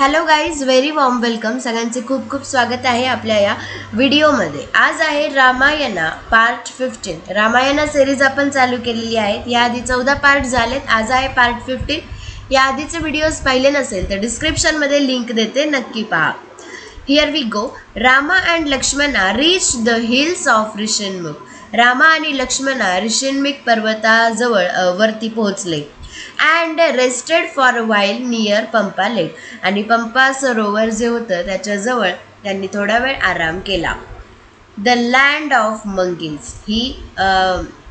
Hello guys, very warm welcome. सगळ्यांचे खूप खूप स्वागत आहे आपल्या या व्हिडिओमध्ये. आज आहे रामायणा पार्ट 15. रामायणा सिरीज आपण चालू केलेली आहे. याआधी 14 पार्ट झालेत. आज आहे पार्ट 15. या आधीचे व्हिडिओज पाहिले नसेल तर डिस्क्रिप्शनमध्ये लिंक देते, नक्की पहा. Here we go. Rama and Lakshmana reach the hills of Rishimukh. Rama आणि लक्ष्मणा ऋषिमुख पर्वताजवळ वरती पोहोचले. And rested for a while near Pampa lake. आणि पंपा सरोवर जे होतं त्याच्याजवळ त्यांनी थोडा वेळ आराम केला. The land of monkeys. ही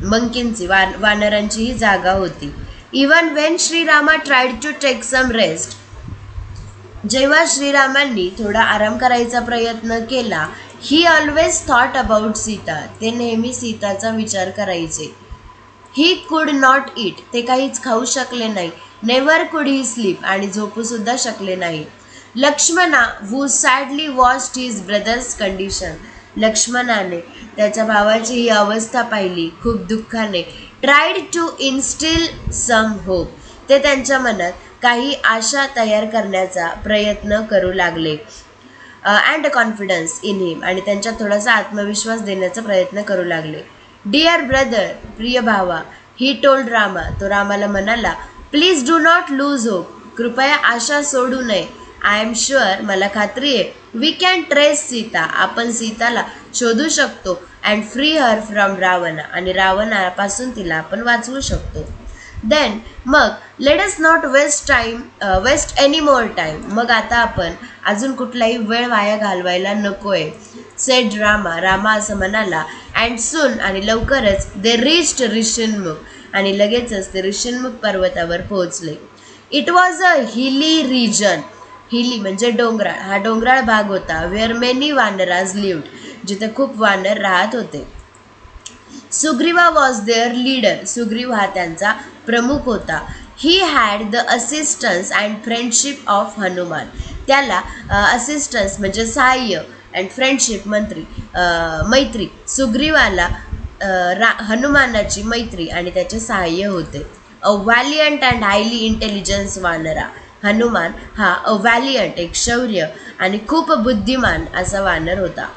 मंकींची वानरांची ही जागा होती. Even when Shrirama tried to take some rest. जेव्हा श्रीरामांनी थोडा आराम करायचा प्रयत्न केला, he always thought about Sita. ते नेहमी सीताचा विचार करायचे. He could not eat. ते काहीच खाऊ शकले नाही. Never could he sleep. आणि झोपू सुद्धा शकले नाही. Lakshmana who sadly watched his brother's condition. लक्ष्मणाने त्याच्या भावाची ही अवस्था पाहिली खूप दुःखाने. Tried to instil some hope. ते त्यांच्या मनात काही आशा तयार करण्याचा प्रयत्न करू लागले. And confidence in him. आणि त्यांच्यात थोडासा आत्मविश्वास देण्याचा प्रयत्न करू लागले. डिअर ब्रदर, प्रिय भावा. He told Rama. तो रामाला म्हणाला, please do not lose hope. कृपया आशा सोडू नये. I am sure. मला खात्री आहे. We can trace Sita. आपण सीताला शोधू शकतो. And free her from Ravana. आणि रावणापासून तिला आपण वाचवू शकतो. देन मग let not waste any more time. मग आता आपण अजून कुठलाही वेळ वाया घालवायला नकोय. सेड रामा. रामा असं म्हणाला. अँड सून. आणि लवकरच दे रीच्ड ऋषिमुख. आणि लगेचच ते ऋषिमुख पर्वतावर पोहोचले. इट वॉज अ हिली रिजन. हिली म्हणजे डोंगराळ. हा डोंगराळ भाग होता. Where many vanaras lived. जिथे खूप वानर राहत होते. Sugriva was their leader. Sugriv हा त्यांचा प्रमुख होता. He had the assistance and friendship of Hanuman. त्याला असिस्टन्स म्हणजे सहाय्य अँड फ्रेंडशिप मैत्री. सुग्रीवाला हनुमानाची मैत्री आणि त्याचे सहाय्य होते. अ व्हॅलियंट अँड हायली इंटेलिजन्स वानरा. हनुमान हा अ व्हॅलियंट एक शौर्य आणि खूप बुद्धिमान असा वानर होता.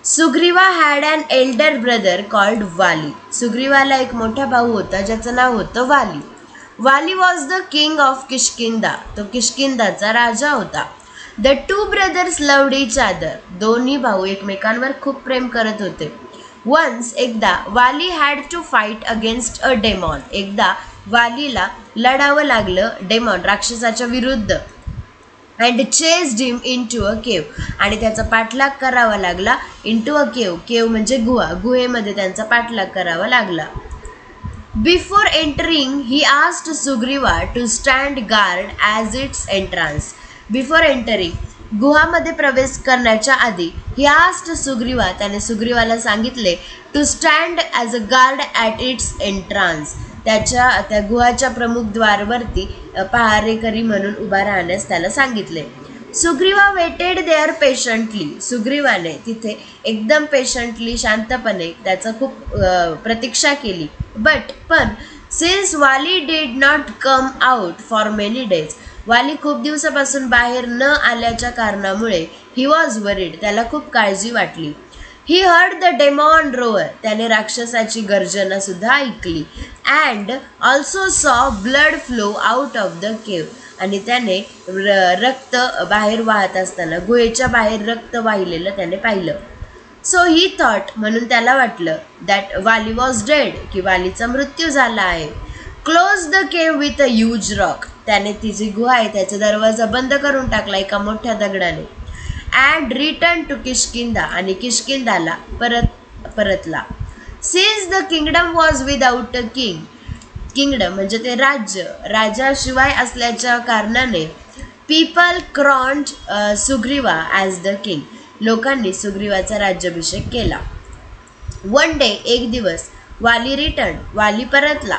Sugriva had an elder brother called Vali. सुग्रीवाला एक मोठा भाऊ होता ज्याचं नाव होतं वाली. वाली was the king of Kishkindha. तो किष्किंधाचा राजा होता. The two brothers loved each other. दोन्ही भाऊ एकमेकांवर खूप प्रेम करत होते. वन्स एकदा Vali had to fight against a demon. एकदा वालीला लढावं लागलं डेमॉन राक्षसाच्या विरुद्ध. And chased him into a cave. आणि त्याचा पाठलाग करावा लागला. इन टू अ केव. केव म्हणजे गुहा. गुहेमध्ये त्यांचा पाठलाग करावा लागला. Before entering he asked Sugriva to stand guard as its entrance. Before entering गुहामध्ये प्रवेश करण्याच्या आधी ही आस्क्ड सुग्रीवा. त्याने सुग्रीवाला सांगितले to stand as a guard at its entrance. त्या गुहाच्या प्रमुख द्वारवरती पहारेकरी म्हणून उभा राहण्यास त्याला सांगितले. Sugriva waited there patiently. सुग्रीवाने तिथे एकदम पेशंटली शांतपणे त्याचा खूप प्रतीक्षा केली. पण सिन्स वाली did not come out for many days. वाली खूप दिवसापासून बाहेर न आल्याच्या कारणामुळे ही वॉज वरीड. त्याला खूप काळजी वाटली. He heard the daemon row or. त्याने राक्षसाची गर्जना सुद्धा ऐकली. अँड ऑल्सो सॉ blood flow out of the cave. आणि त्याने रक्त बाहेर वाहत असताना गुहेच्या बाहेर रक्त वाहिलेलं त्याने पाहिलं. सो ही थॉट. म्हणून त्याला वाटलं दॅट वाली वॉज डेड. की वालीचा मृत्यू झाला आहे. Close the cave with a huge rock. त्याने ती जी गुहा आहे त्याचा दरवाजा बंद करून टाकला एका मोठ्या दगडाने. And return to Kishkindha. आणि किष्किंधाला परतला. Since the kingdom was without a king. Kingdom म्हणजे ते राज्य. राजाशिवाय असल्याच्या कारणाने people crowned Sugriva as the king. लोकांनी सुग्रीवाचा राज्याभिषेक केला. वन डे एक दिवस वाली रिटर्न. वाली परतला.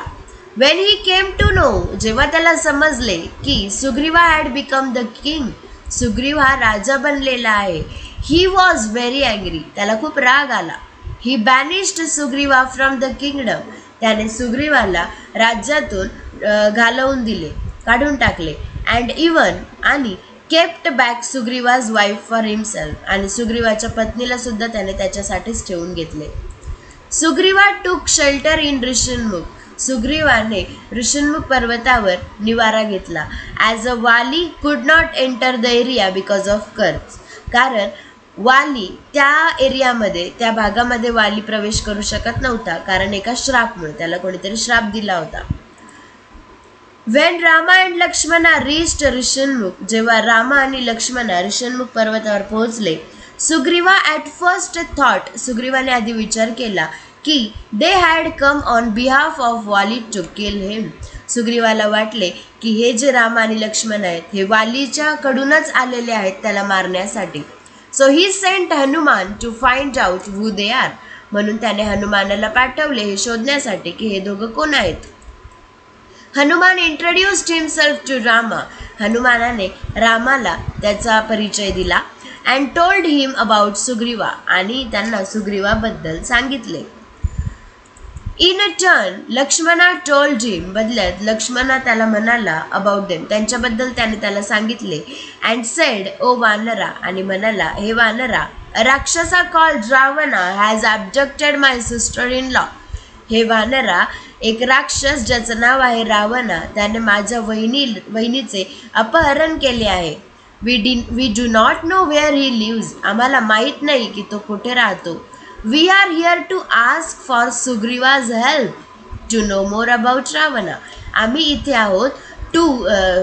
When he came to know. जेव्हा त्याला समजले की Sugriva had become the king. Sugriv हा राजा बनलेला आहे. He was very angry. त्याला खूप राग आला. He banished Sugriva from the kingdom. त्याने सुग्रीवाला राज्यातून घालवून दिले, काढून टाकले. अँड इवन आणि kept back Sugriva's wife for himself, आणि सुग्रीवाच्या पत्नीला सुद्धा त्याने त्याच्यासाठीच ठेवून घेतले. सुग्रीवा टूक शेल्टर इन ऋषणमुख, सुग्रीवाने ऋषणमुख पर्वतावर निवारा घेतला. ॲज अ वाली कुड not enter the area because of कर्ज, कारण वाली त्या एरियामध्ये, त्या भागामध्ये वाली प्रवेश करू शकत नव्हता, कारण एका श्रापमुळे, त्याला कोणीतरी श्राप दिला होता. When Rama and Lakshmana reached Rishyamukh, जेव्हा रामा आणि लक्ष्मणा ऋषणमुख पर्वतावर पोहोचले, सुग्रीवा ॲट फर्स्ट थॉट, सुग्रीवाने आधी विचार केला की they had come on behalf of Vali to kill him, सुग्रीवाला वाटले की हे जे राम आणि लक्ष्मण आहेत हे वालीच्या कडूनच आलेले आहेत त्याला मारण्यासाठी. So he sent Hanuman to find out who they are, म्हणून त्याने हनुमानाला पाठवले हे शोधण्यासाठी की हे दोघं कोण आहेत. Hanuman introduced himself to Rama, हनुमानाने रामाला त्याचा परिचय दिला. And told him about Sugriva, आणि त्यांना सुग्रीवाबद्दल सांगितले. In turn Lakshmana told him, बदल्यात लक्ष्मणा त्याला म्हणाला अबाउट देम, त्यांच्याबद्दल त्याने त्याला सांगितले. अँड सेड ओ वानरा, आणि म्हणाला हे वानरा, rakshasa called Ravana has abducted my sister in law, हे वानरा, एक राक्षस ज्याचं नाव आहे रावणा, त्याने माझ्या वहिनीचे अपहरण केले आहे. We do not know where he lives, आम्हाला माहीत नाही की तो कुठे राहतो. We are here to ask for Sugriva's help to know more about Ravana, आम्ही इथे आहोत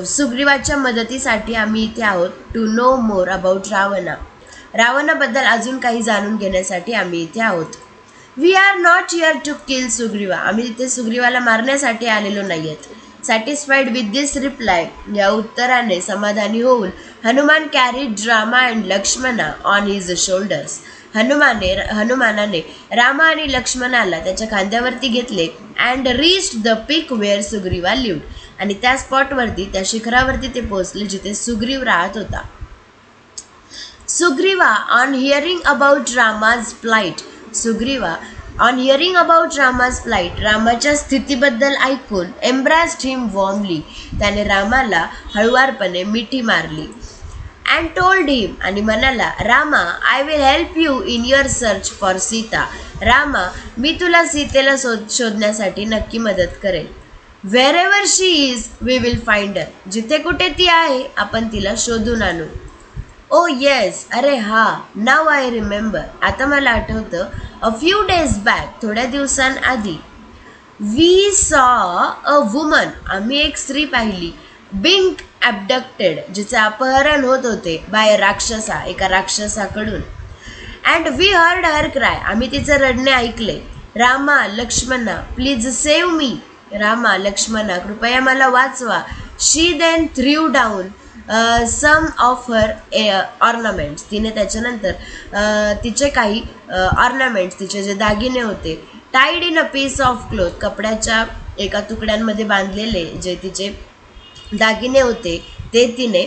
सुग्रीवाच्या मदतीसाठी आम्ही इथे आहोत to know more about Ravana, रावणाबद्दल अजून काही जाणून घेण्यासाठी आम्ही इथे आहोत. We are not here to kill Sugriva, आम्ही इथे सुग्रीवाला मारण्यासाठी आलेलो नाही आहेत. सॅटिस्फाईड विथ दिस रिप्लाय, या उत्तराने समाधानी होऊन Hanuman carried Rama and Lakshmana on his shoulders, हनुमानाने रामा आणि लक्ष्मणाला त्याच्या खांद्यावरती घेतले. And reached the peak where Sugriva lived, आणि त्या स्पॉटवरती, त्या शिखरावरती ते पोहोचले जिथे सुग्रीव राहत होता. Sugriva on hearing about Rama's plight, Sugriva on hearing about Rama's plight, रामाच्या स्थितीबद्दल ऐकून एम्ब्रास्ड हिम वॉर्मली, त्याने रामाला हळुवारपणे मिठी मारली. अँड टोल्ड हिम, आणि म्हणाला Rama, I will help you in your search for Sita, Rama, मी तुला सीतेला शोधण्यासाठी नक्की मदत करेल. Wherever she is we will find her, जिथे कुठे ती आहे आपण तिला शोधून आणू. ओ येस, अरे हा, नाव आय रिमेंबर, आता मला आठवतं. अ फ्यू डेज बॅक, थोड्या दिवसांआधी, वी सॉ अ वुमन, आम्ही एक स्त्री पाहिली, बिंग ॲबडक्टेड, जिचे अपहरण होत होते, बाय राक्षसा, एका राक्षसाकडून. And we heard her cry, आम्ही तिचे रडणे ऐकले. Rama Lakshmana please save me, Rama Lakshmana कृपया मला वाचवा. She then threw down some of her ornaments, तिने त्याच्यानंतर तिचे काही ऑर्नामेंट्स, तिचे जे दागिने होते, tied in a piece of cloth, कपड्याच्या एका तुकड्यांमध्ये बांधलेले जे तिचे दागिने होते ते तिने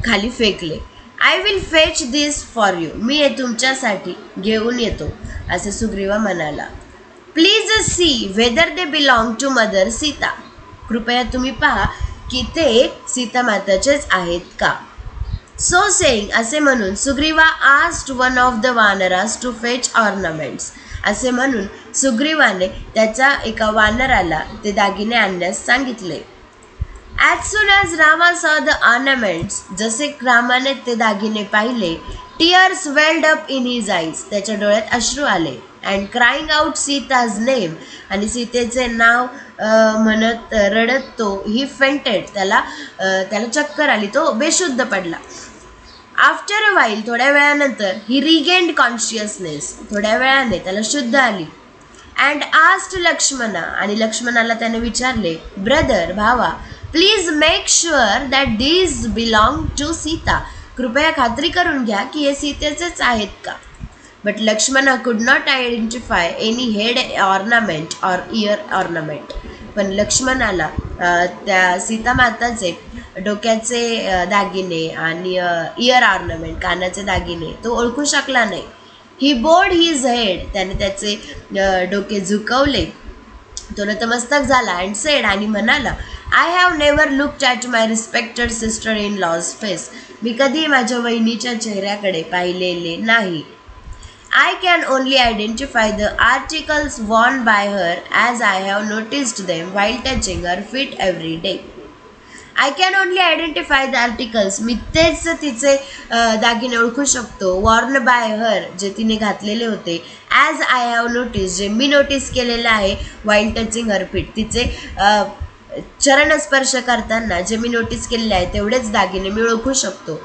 खाली फेकले. I will fetch this for you, मी हे तुमच्यासाठी घेऊन येतो, असे सुग्रीवा म्हणाला. Please see whether they belong to mother Sita, कृपया तुम्ही पहा की ते सीता माताचेच आहेत का. सो सेईंग, असे म्हणून Sugriva asked one of the vanaras to fetch ornaments, असे म्हणून सुग्रीवाने त्याच्या एका वानराला ते दागिने आणण्यास सांगितले. ॲज सून ॲज रामा सॉ द ऑर्नामेंट्स, जसे रामाने ते दागिने पाहिले, tears weld up in his eyes, त्याच्या डोळ्यात अश्रू आले. And crying out Sita's name, आणि सीतेचे नाव म्हणत रडत तो, ही फेंटेड, त्याला चक्कर आली, तो बेशुद्ध पडला. आफ्टर अ व्हाईल, थोड्या वेळानंतर, ही रिगेंड कॉन्शियसनेस, थोड्या वेळाने त्याला शुद्ध आली. अँड आस्क्ड लक्ष्मणा, आणि लक्ष्मणाला त्याने विचारले, ब्रदर, भावा, please make sure that these belong to Sita, कृपया खात्री करून घ्या की हे सीतेचेच आहेत का. बट लक्ष्मणा कुड not identify any head ornament or year ornament, पण लक्ष्मणाला त्या सीतामाताचे डोक्याचे दागिने आणि इयर ऑर्नामेंट, कानाचे दागिने, तो ओळखू शकला नाही. ही बोर्ड हिज हेड, त्याने त्याचे डोके झुकवले, तो नतमस्तक झाला. अँड सेड, आणि म्हणाला, I have never looked at my respected sister in law's face. मी कधी माझ्या वहिनीच्या चेहऱ्याकडे पाहिलेले नाही. I can only identify the articles worn by her as I have noticed them while touching her feet every day. I can only identify the articles. मी तेच तिचे दागिने ओळखू शकतो. worn by her जे तिने घातलेले होते. as I have noticed जे मी नोटीस केलेलं आहे. while touching her feet तिचे चरणस्पर्श करताना जे मी नोटीस केलेले आहे तेवढेच दागिने मी ओळखू शकतो.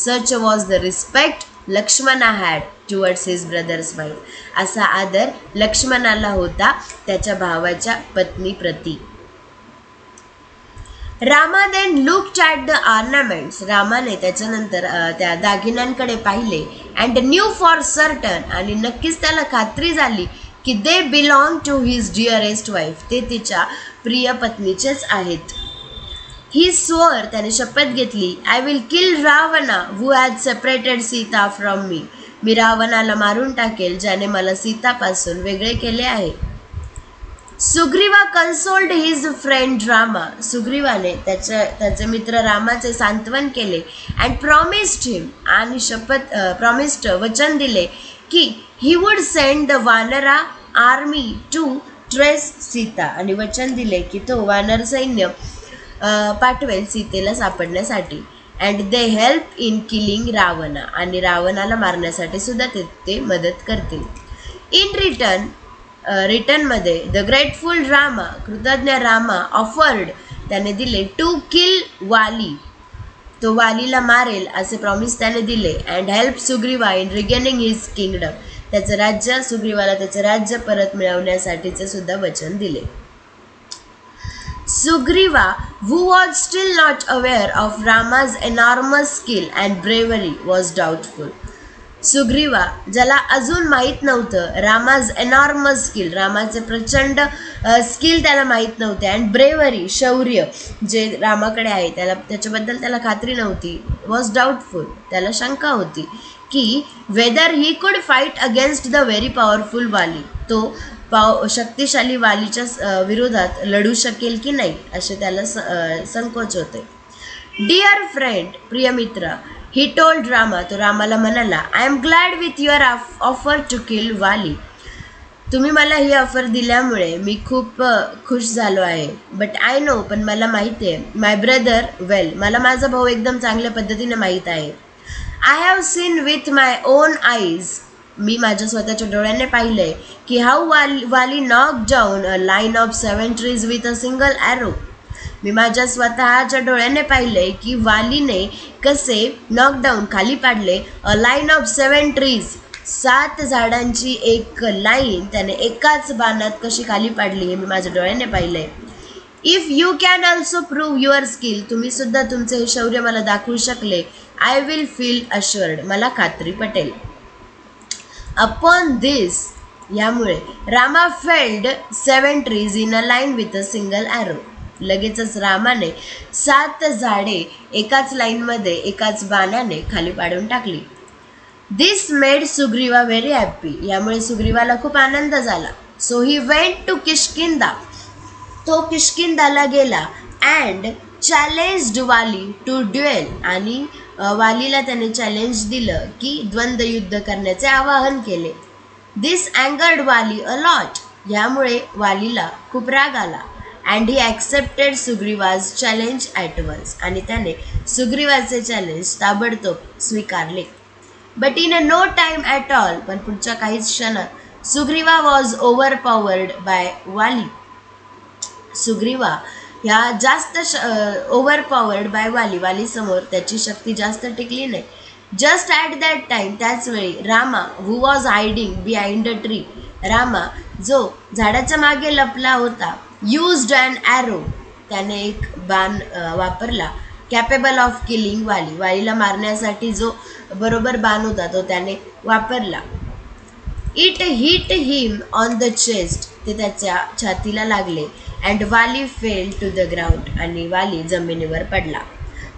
such was the respect Lakshmana had towards his brother's wife. असा आदर लक्ष्मणाला होता त्याच्या भावाच्या पत्नी प्रती. Rama then looked at the ornaments. रामाने त्याच्यानंतर त्या दागिन्यांकडे पाहिले. अँड न्यू फॉर सर्टन आणि नक्कीच त्याला खात्री झाली की they belong to his dearest wife. ते तिच्या प्रिय पत्नीचेच आहेत. ही स्वर त्याने शपथ घेतली. I will kill Ravana who has separated Sita from me. मी रावणाला मारून टाकेल ज्याने मला सीतापासून वेगळे केले आहे. Sugriva consoled his friend Rama. सुग्रीवाने त्याचे मित्र रामाचे सांत्वन केले. अँड प्रॉमिस्ड हिम आणि प्रॉमिस्ड वचन दिले की he would send the vanara army to trace Sita. आणि वचन दिले की तो वानर सैन्य पाठवेल सीतेला सापडण्यासाठी. And they help in killing Ravana आणि रावणाला मारण्यासाठी सुद्धा ते मदत करतील. इन रिटर्नमध्ये द ग्रेटफुल रामा कृतज्ञ रामा ऑफर्ड त्याने दिले टू किल वाली. तो वालीला मारेल असे प्रॉमिस त्याने दिले. And help Sugriva in regaining his kingdom. त्याचं राज्य सुग्रीवाला त्याचं राज्य परत मिळवण्यासाठीचे सुद्धा वचन दिले. Sugriva, who was still not aware of Rama's enormous skill and bravery, was doubtful. Sugriva ज्याला अजून माहीत नव्हतं रामाज एनॉर्मस स्किल, रामाचे प्रचंड स्किल त्याला माहीत नव्हते. अँड ब्रेवरी शौर्य जे रामाकडे आहे त्याच्याबद्दल त्याला खात्री नव्हती. वॉज डाऊटफुल त्याला शंका होती की weather he could fight against the very powerful वाली. तो शक्तिशाली वालीच्या विरोधात लढू शकेल की नाही असे त्याला संकोच होते. डिअर फ्रेंड प्रिय मित्र. ही टोल्ड रामा तो रामाला म्हणाला I am glad with your offer to kill Vali. तुम्ही मला ही ऑफर दिल्यामुळे मी खूप खुश झालो आहे. बट आय नो पण मला माहिती आहे माय ब्रदर वेल. मला माझा भाऊ एकदम चांगल्या पद्धतीने माहीत आहे. I have seen with my own eyes. मी माझ्या स्वतःच्या डोळ्याने पाहिलंय की how Vali knock down a line of 7 trees with a single arrow. मी माझ्या स्वतःच्या डोळ्याने पाहिलंय की वालीने कसे नॉकडाऊन खाली पाडले अ लाईन ऑफ 7 ट्रीज 7 झाडांची एक लाईन त्याने एकाच बाणात कशी खाली पाडली हे मी माझ्या डोळ्याने पाहिलंय. If you can also prove your skill. तुम्ही सुद्धा तुमचे हे शौर्य मला दाखवू शकले. I will feel assured. मला खात्री पटेल. अपॉन दिस यामुळे Rama failed 7 trees in a line with a single arrow. लगेचच रामाने 7 झाडे एकाच लाईनमध्ये एकाच बाणाने खाली पाडून टाकली. This made Sugriva very happy. यामुळे सुग्रीवाला खूप आनंद झाला. So he went to Kishkindha. तो किष्किंधाला गेला. And challenged Vali to duel. आणि वालीला त्याने चॅलेंज दिलं की द्वंद्व युद्ध करण्याचे आवाहन केले. दिस अँगर्ड वाली अ लॉट. यामुळे वालीला खूप राग आला. And he accepted Sugriva's challenge at once. आणि त्याने सुग्रीवाचे चॅलेंज ताबडतोब स्वीकारले. But in a no time at all. पण पुढच्या काहीच क्षणात सुग्रीवा वॉज ओव्हरपॉवर्ड बाय वाली. सुग्रीवा ह्या जास्त ओव्हरपॉवर्ड बाय वालीसमोर त्याची शक्ती जास्त टिकली नाही. जस्ट ॲट दॅट टाईम त्याच वेळी Rama who was hiding behind a tree. Rama जो झाडाच्या मागे लपला होता यूज्ड अॅन ॲरो. त्याने एक बाण वापरला कॅपेबल ऑफ किलिंग वाली. वालीला मारण्यासाठी जो बरोबर बाण होता तो त्याने वापरला. It hit him on the chest. ते त्याच्या छातीला लागले. अँड वाली फेल टू द ग्राउंड. आणि वाली जमिनीवर पडला.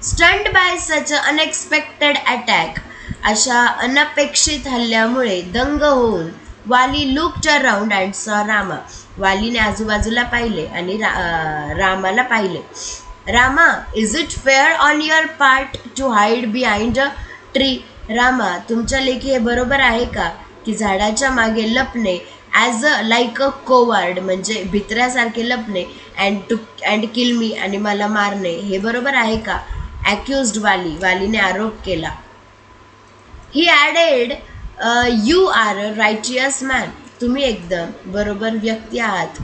Stunned by such unexpected attack. अशा अनपेक्षित हल्ल्यामुळे दंग होऊन वाली लुक्ड अराउंड अँड सॉ रामा. वालीने आजूबाजूला पाहिले आणि रामाला पाहिले. Rama, is it fair on your part two hide behind a tree? Rama, तुमच्या लेखी हे बरोबर आहे का की झाडाच्या मागे लपणे, ॲज अ लाईक अ कोवार्ड म्हणजे भित्र्यासारखे लपणे, अँड किल मी आणि मला मारणे, हे बरोबर आहे का? ॲक्युज्ड वालीने आरोप केला. He added, you are a righteous man, तुम्ही एकदम बरोबर व्यक्ती आहात.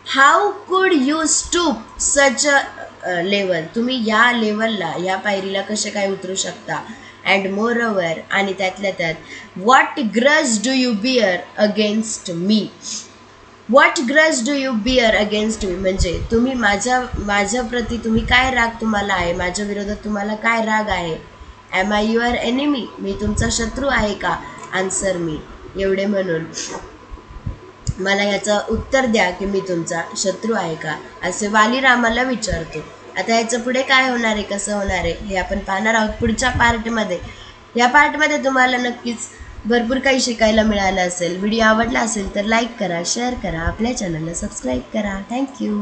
How could you stoop such a level, तुम्ही या लेवलला, या पायरीला कसे काय उतरू शकता? अँड मोर ओव्हर, आणि त्यातल्या त्यात, what grudge do you bear against me? What grudge do you bear against me म्हणजे तुम्ही माझ्या प्रती तुम्ही काय राग तुम्हाला आहे, माझ्या विरोधात तुम्हाला काय राग आहे? ॲम आय युअर एनिमी, मी तुमचा शत्रू आहे का? आन्सर मी, एवढे म्हणून मला याचं उत्तर द्या की मी तुमचा शत्रू आहे का, असे वाली रामाला विचारतो. आता याचं पुढे काय होणार आहे, कसं होणार आहे हे आपण पाहणार आहोत पुढच्या पार्टमध्ये. या पार्टमध्ये तुम्हाला नक्कीच भरपूर काही शिकायला मिळालं असेल. व्हिडिओ आवडला असेल तर लाईक करा, शेअर करा, आपल्या चॅनलला सबस्क्राईब करा. थँक्यू.